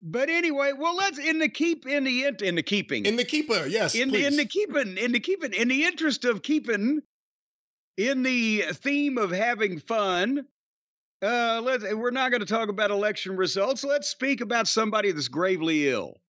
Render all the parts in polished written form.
But anyway, well, let's in the keeper, yes, in the interest of keeping in the theme of having fun. We're not going to talk about election results. Let's speak about somebody that's gravely ill.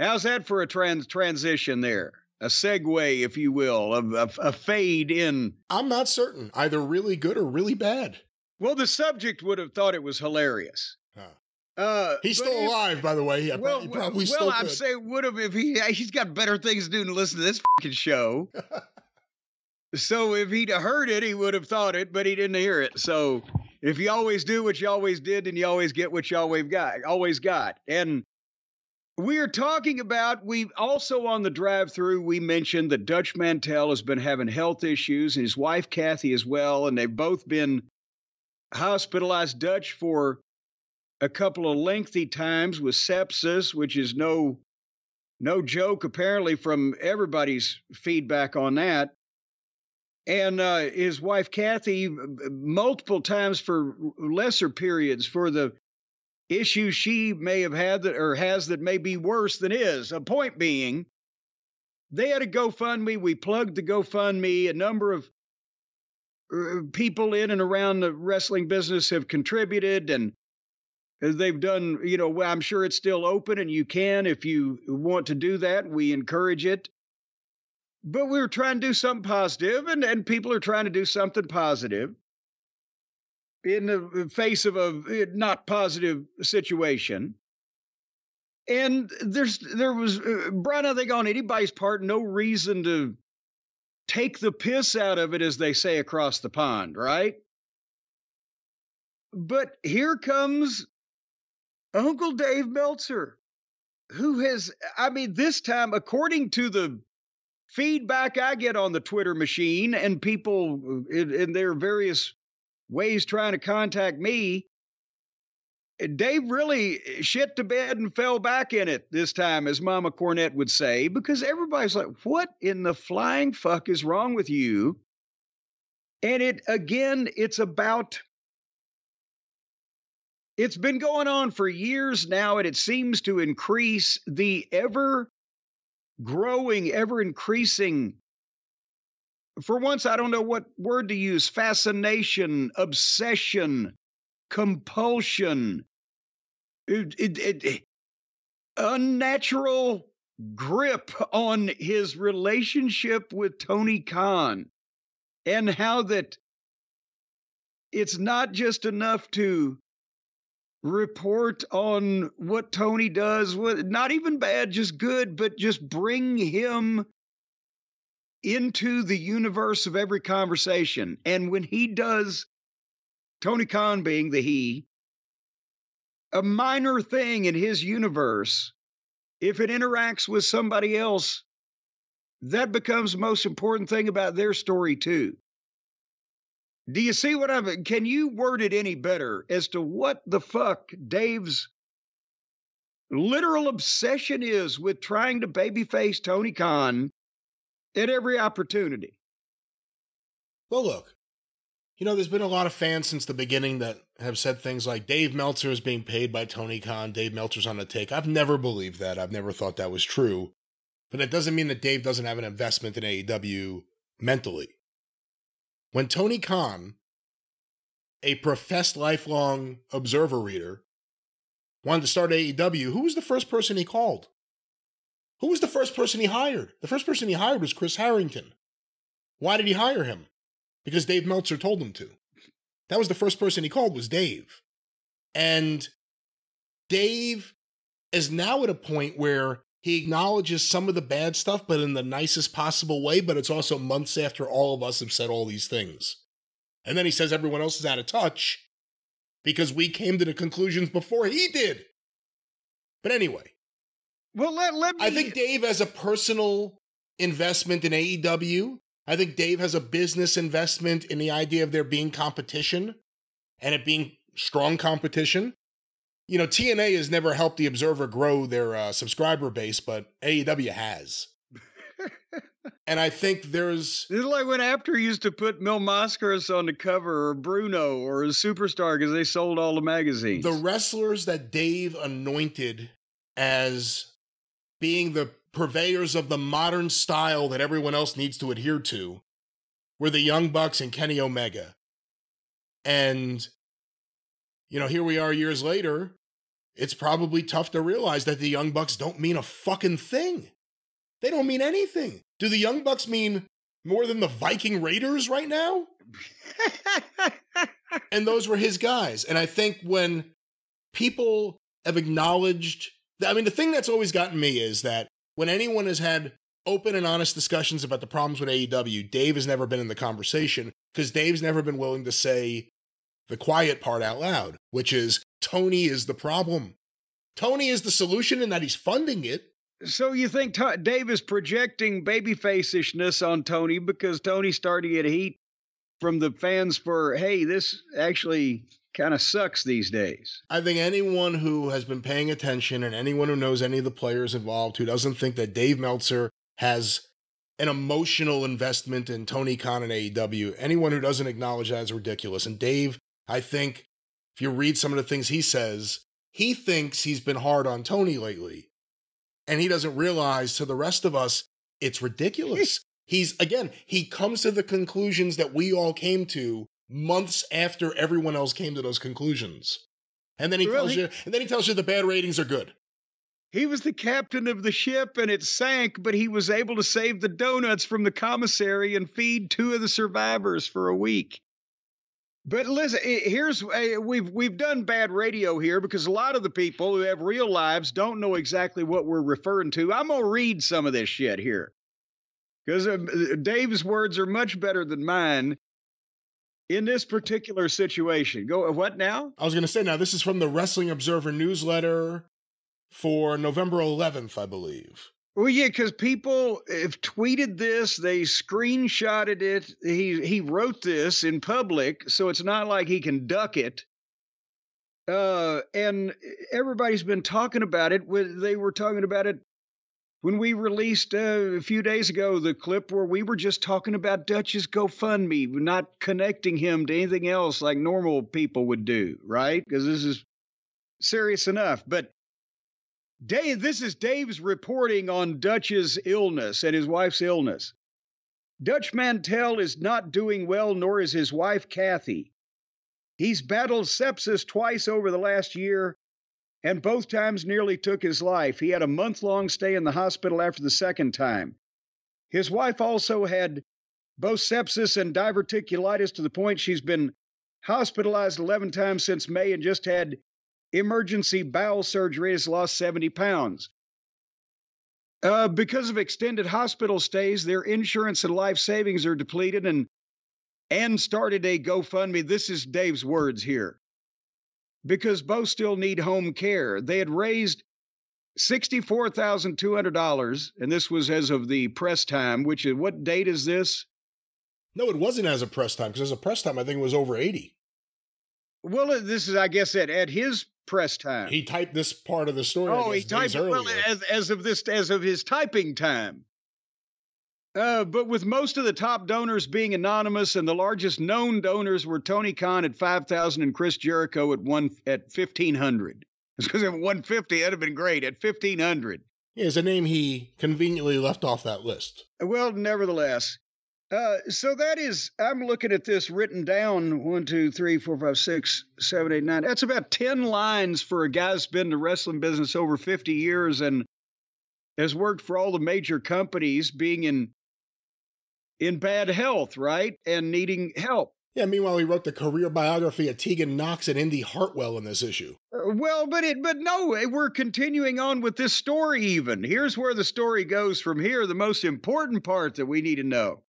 How's that for a transition there? A segue, if you will, a fade in. I'm not certain. Either really good or really bad. Well, the subject would have thought it was hilarious. He's still alive, by the way. I'm saying would have if he's got better things to do than listen to this fucking show. So if he'd heard it, he would have thought it, but he didn't hear it. So if you always do what you always did, then you always get what you always got. And we are talking about, we also on the drive-thru, we mentioned that Dutch Mantel has been having health issues, and his wife Kathy as well, and they've both been hospitalized. Dutch for a couple of lengthy times with sepsis, which is no joke, apparently, from everybody's feedback on that. And his wife, Kathy, multiple times for lesser periods for the issues she may have had that may be worse than his. A point being, they had a GoFundMe. We plugged the GoFundMe. A number of people in and around the wrestling business have contributed, and they've done, I'm sure it's still open, and you can, if you want to do that, we encourage it. But we were trying to do something positive, and people are trying to do something positive in the face of a not positive situation. And there was, Brian, I think on anybody's part, no reason to take the piss out of it, as they say across the pond, right? But here comes Uncle Dave Meltzer, who has, this time, according to the feedback I get on the Twitter machine and people in their various ways trying to contact me, Dave really shit the bed and fell back in it this time, as Mama Cornette would say, because everybody's like, what in the flying fuck is wrong with you? And it's been going on for years now, and it seems to increase the ever-growing, ever-increasing, for once, I don't know what word to use, fascination, obsession, compulsion, unnatural grip on his relationship with Tony Khan, and how that it's not just enough to report on what Tony does, not even bad, just good, but just bring him into the universe of every conversation. And when he does, Tony Khan being the he, a minor thing in his universe, if it interacts with somebody else, that becomes the most important thing about their story too. Do you see what can you word it any better as to what the fuck Dave's literal obsession is with trying to babyface Tony Khan at every opportunity? Well, look, there's been a lot of fans since the beginning that have said things like Dave Meltzer is being paid by Tony Khan, Dave Meltzer's on the take. I've never believed that. I've never thought that was true. But it doesn't mean that Dave doesn't have an investment in AEW mentally. When Tony Khan, a professed lifelong Observer reader, wanted to start AEW, who was the first person he called? Who was the first person he hired? The first person he hired was Chris Harrington. Why did he hire him? Because Dave Meltzer told him to. That was the first person he called, was Dave. And Dave is now at a point where he acknowledges some of the bad stuff, but in the nicest possible way, but it's also months after all of us have said all these things. And then he says everyone else is out of touch because we came to the conclusions before he did. But anyway. Well, let me... I think Dave has a personal investment in AEW. I think Dave has a business investment in the idea of there being competition and it being strong competition. TNA has never helped the Observer grow their subscriber base, but AEW has. And I think there's... It's like when Apter used to put Mil Mascaras on the cover, or Bruno, or a Superstar, because they sold all the magazines. The wrestlers that Dave anointed as being the purveyors of the modern style that everyone else needs to adhere to were the Young Bucks and Kenny Omega. And, you know, here we are years later. It's probably tough to realize that the Young Bucks don't mean a fucking thing. They don't mean anything. Do the Young Bucks mean more than the Viking Raiders right now? And those were his guys. And I think when people have acknowledged... I mean, the thing that's always gotten me is that when anyone has had open and honest discussions about the problems with AEW, Dave has never been in the conversation because Dave's never been willing to say the quiet part out loud, which is Tony is the problem. Tony is the solution in that he's funding it. So you think Dave is projecting babyface-ishness on Tony because Tony's starting to get heat from the fans for, hey, this actually kind of sucks these days? I think anyone who has been paying attention and anyone who knows any of the players involved who doesn't think that Dave Meltzer has an emotional investment in Tony Khan and AEW, anyone who doesn't acknowledge that is ridiculous. And Dave, I think if you read some of the things he says, he thinks he's been hard on Tony lately. And he doesn't realize to the rest of us, it's ridiculous. He comes to the conclusions that we all came to months after everyone else came to those conclusions. And then he tells you the bad ratings are good. He was the captain of the ship and it sank, but he was able to save the donuts from the commissary and feed 2 of the survivors for a week. But listen, we've done bad radio here because a lot of the people who have real lives don't know exactly what we're referring to. I'm going to read some of this shit here because Dave's words are much better than mine in this particular situation. Go, what now? I was going to say, now this is from the Wrestling Observer newsletter for November 11th, I believe. Well, yeah, because people have tweeted this, they screenshotted it. He wrote this in public, so it's not like he can duck it. And everybody's been talking about it. They were talking about it when we released a few days ago the clip where we were just talking about Dutch's GoFundMe, not connecting him to anything else like normal people would do, right? Because this is serious enough. But Dave, this is Dave's reporting on Dutch's illness and his wife's illness. Dutch Mantel is not doing well, nor is his wife, Kathy. He's battled sepsis twice over the last year, and both times nearly took his life. He had a month-long stay in the hospital after the second time. His wife also had both sepsis and diverticulitis to the point she's been hospitalized 11 times since May and just had emergency bowel surgery, has lost 70 pounds. Because of extended hospital stays, their insurance and life savings are depleted and started a GoFundMe. This is Dave's words here. Because both still need home care. They had raised $64,200, and this was as of the press time, which is, what date is this? No, it wasn't as of press time, because as of press time, I think it was over 80. Well, this is, I guess, at his press time. He typed this part of the story. Oh, he typed it, well, as of his typing time. But with most of the top donors being anonymous, and the largest known donors were Tony Khan at $5,000 and Chris Jericho at $1,500. It's because at $150, that'd have been great. At $1,500. Yeah, it's a name he conveniently left off that list. Well, nevertheless. So that is, I'm looking at this written down, 1, 2, 3, 4, 5, 6, 7, 8, 9. That's about 10 lines for a guy who's been in the wrestling business over 50 years and has worked for all the major companies, being in bad health, right? And needing help. Yeah, meanwhile, he wrote the career biography of Tegan Knox and Indy Hartwell in this issue. Well, but no, we're continuing on with this story even. Here's where the story goes from here, the most important part that we need to know.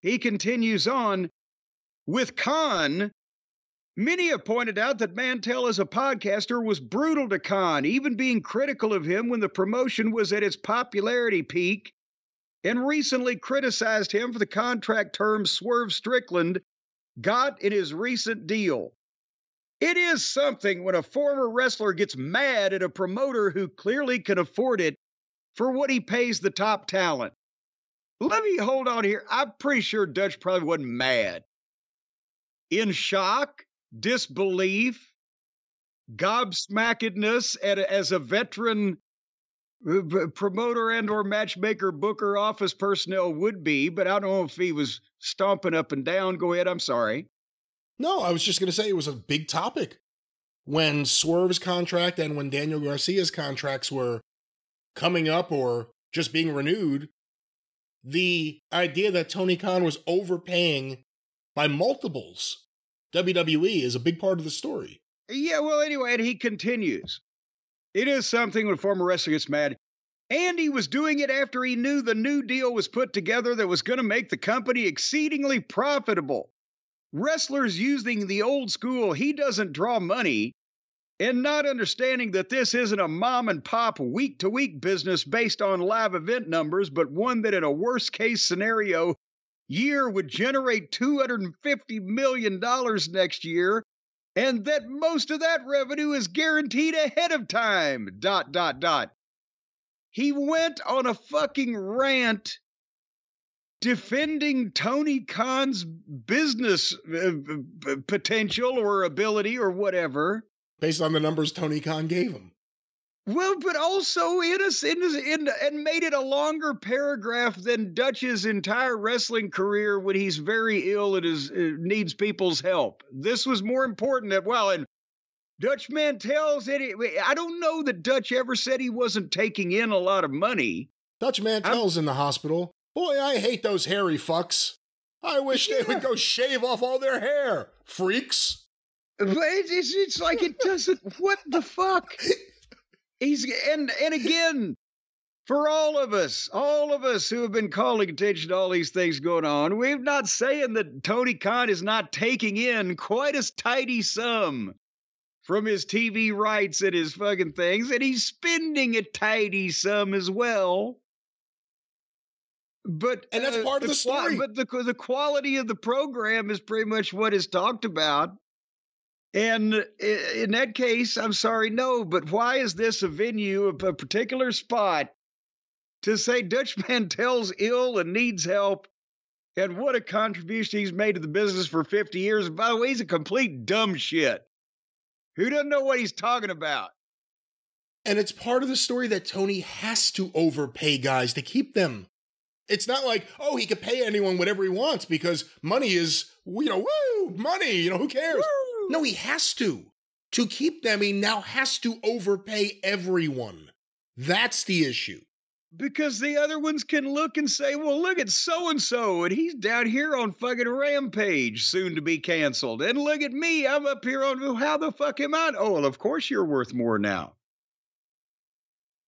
He continues on, with Khan, many have pointed out that Mantel as a podcaster was brutal to Khan, even being critical of him when the promotion was at its popularity peak, and recently criticized him for the contract terms Swerve Strickland got in his recent deal. It is something when a former wrestler gets mad at a promoter who clearly can afford it for what he pays the top talent. Let me hold on here. I'm pretty sure Dutch probably wasn't mad. In shock, disbelief, gobsmackedness as a veteran promoter and or matchmaker, booker, office personnel would be, but I don't know if he was stomping up and down. Go ahead. I'm sorry. No, I was just going to say it was a big topic. When Swerve's contract and when Daniel Garcia's contracts were coming up or just being renewed, the idea that Tony Khan was overpaying by multiples WWE is a big part of the story. Yeah, well, anyway, and he continues. It is something when a former wrestler gets mad. And he was doing it after he knew the new deal was put together that was going to make the company exceedingly profitable. Wrestlers using the old school, he doesn't draw money, and not understanding that this isn't a mom and pop week to week business based on live event numbers, but one that in a worst case scenario year would generate $250 million next year, and that most of that revenue is guaranteed ahead of time, ... He went on a fucking rant defending Tony Khan's business potential or ability or whatever. Based on the numbers Tony Khan gave him. Well, but also and made it a longer paragraph than Dutch's entire wrestling career when he's very ill and needs people's help. This was more important and Dutch Mantel said I don't know that Dutch ever said he wasn't taking in a lot of money. Dutch Mantel's in the hospital. Boy, I hate those hairy fucks. I wish they would go shave off all their hair, freaks. It's like it doesn't. What the fuck? And again, for all of us who have been calling attention to all these things going on, we're not saying that Tony Khan is not taking in quite a tidy sum from his TV rights and his fucking things, and he's spending a tidy sum as well. And that's part of the story. But the quality of the program is pretty much what is talked about. And in that case, I'm sorry, no, but why is this a venue, a particular spot, to say Dutch Mantel's ill and needs help, and what a contribution he's made to the business for 50 years? And by the way, he's a complete dumb shit who doesn't know what he's talking about. And it's part of the story that Tony has to overpay guys to keep them. It's not like, oh, he could pay anyone whatever he wants because money is, woo, money, who cares? Woo. No, he has to. To keep them, he now has to overpay everyone. That's the issue. Because the other ones can look and say, well, look at so-and-so, and he's down here on fucking Rampage, soon to be canceled. And look at me, I'm up here on, how the fuck am I? Oh, well, of course you're worth more now.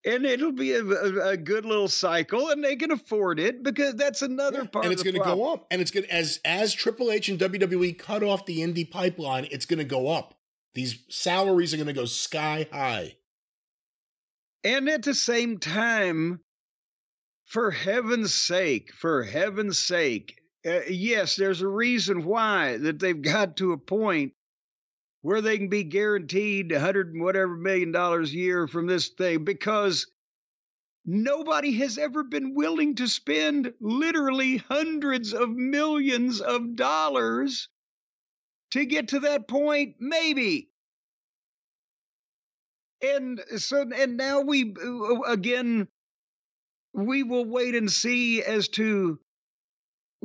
And it'll be a good little cycle, and they can afford it because that's another part. And it's going to go up. And it's going as Triple H and WWE cut off the indie pipeline, it's going to go up. These salaries are going to go sky high. And at the same time, for heaven's sake, yes, there's a reason why that they've got to a point where they can be guaranteed $100 and whatever million a year from this thing, because nobody has ever been willing to spend literally hundreds of millions of dollars to get to that point, maybe. And now we will wait and see as to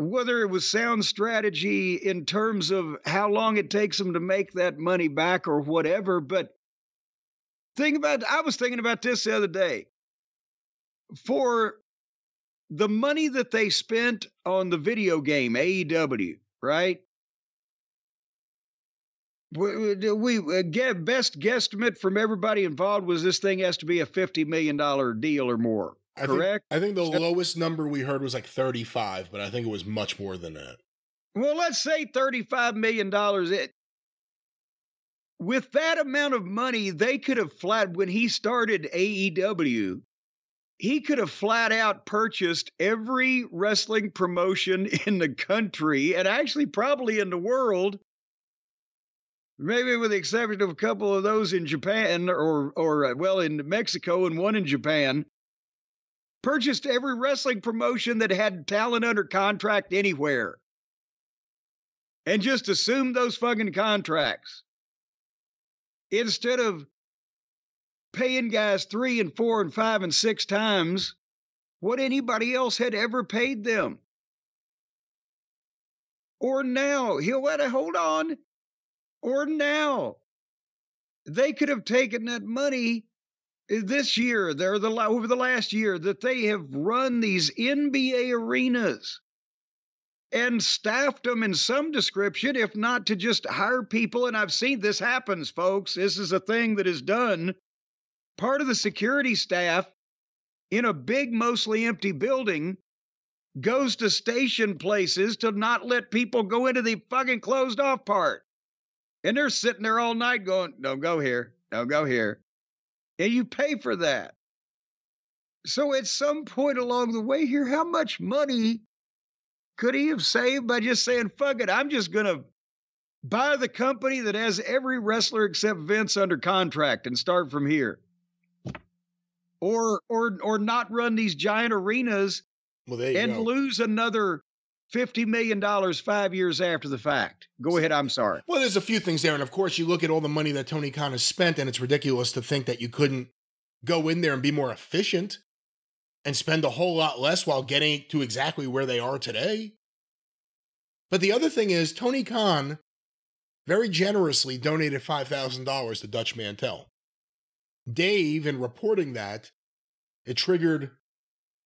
whether it was sound strategy in terms of how long it takes them to make that money back or whatever. But I was thinking about this the other day. For the money that they spent on the video game, AEW, right? We get best guesstimate from everybody involved was this thing has to be a $50 million deal or more. Correct? I think the lowest number we heard was like 35, but I think it was much more than that. Well, let's say $35 million. With that amount of money, they could have when he started AEW, he could have flat out purchased every wrestling promotion in the country and actually probably in the world, maybe with the exception of a couple of those in Japan or in Mexico and one in Japan. purchased every wrestling promotion that had talent under contract anywhere, and just assumed those fucking contracts instead of paying guys 3 and 4 and 5 and 6 times what anybody else had ever paid them. Or now, hold on. Or now, they could have taken that money this year, over the last year, that they have run these NBA arenas and staffed them in some description, if not to just hire people. And I've seen this happens, folks. This is a thing that is done. Part of the security staff in a big, mostly empty building goes to station places to not let people go into the fucking closed off part. And they're sitting there all night going, don't go here, don't go here. And you pay for that. So at some point along the way here, how much money could he have saved by just saying, fuck it, I'm just going to buy the company that has every wrestler except Vince under contract and start from here? Or not run these giant arenas and lose another $50 million 5 years after the fact. Go ahead, I'm sorry. Well, there's a few things there. And of course, you look at all the money that Tony Khan has spent, and it's ridiculous to think that you couldn't go in there and be more efficient and spend a whole lot less while getting to exactly where they are today. But the other thing is, Tony Khan very generously donated $5,000 to Dutch Mantel. Dave, in reporting that, it triggered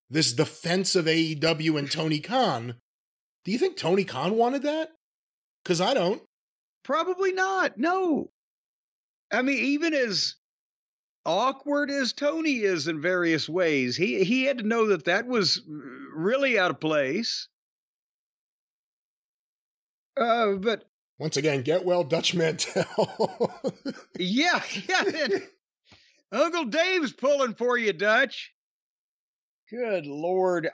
this defense of AEW and Tony Khan. Do you think Tony Khan wanted that? Because I don't. Probably not. No. I mean, even as awkward as Tony is in various ways, he had to know that that was really out of place. But once again, get well, Dutch Mantel. yeah. Uncle Dave's pulling for you, Dutch. Good Lord.